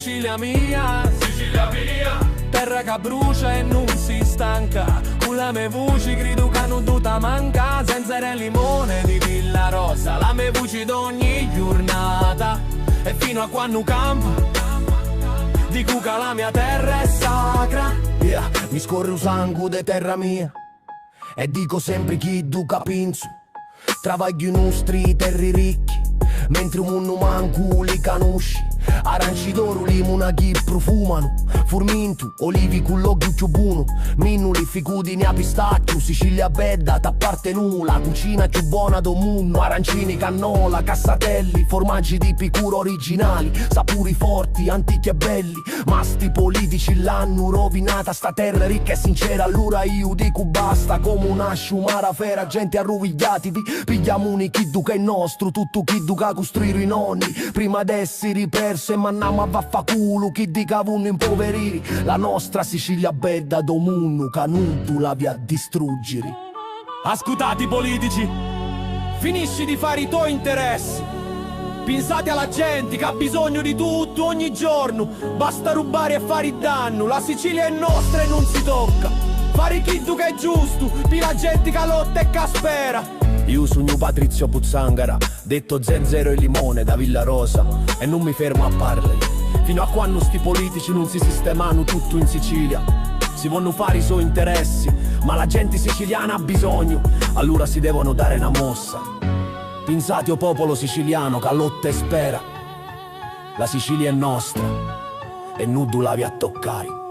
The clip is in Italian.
Sicilia mia, terra che brucia e non si stanca. Con la mia voce grido che non tutta manca. Senza il limone di Villa Rosa, la mia voce d'ogni giornata. E fino a quando campa, dico che la mia terra è sacra. Mi scorre un sangue de terra mia e dico sempre chi duca pinzo. Travaglio i nostri terri ricchi, mentre un mondo manco li conosci. Aranci d'oro, limona chi profumano, formintu, olivi con l'occhio più buono. Minnuli, ficudini a pistacchio, Sicilia bella, da parte nulla. Cucina più buona do mondo, arancini, cannola, cassatelli. Formaggi di picuro originali, sapori forti, antichi e belli. Ma sti politici l'hanno rovinata sta terra ricca e sincera. Allora io dico basta, come una sciumara fera. Gente arruvigliati, pigliamo un chiddu che è nostro. Tutto chiddu che costruire i nonni, prima d'essere riperso e manniamo a vaffaculo. Chi dica vunno impoverire la nostra Sicilia bella do munno, che non tu la via a distruggere. Ascoltate politici, finisci di fare i tuoi interessi. Pensate alla gente che ha bisogno di tutto ogni giorno. Basta rubare e fare il danno. La Sicilia è nostra e non si tocca. Fare chiddu che è giusto, per la gente che lotta e che spera. Io sogno Patrizio Puzzangara, detto Zenzero e Limone da Villa Rosa, e non mi fermo a parlare. Fino a quando sti politici non si sistemano tutto in Sicilia. Si vogliono fare i suoi interessi, ma la gente siciliana ha bisogno, allora si devono dare una mossa. Pensate o popolo siciliano che lotta e spera. La Sicilia è nostra e nudo la vi a toccare.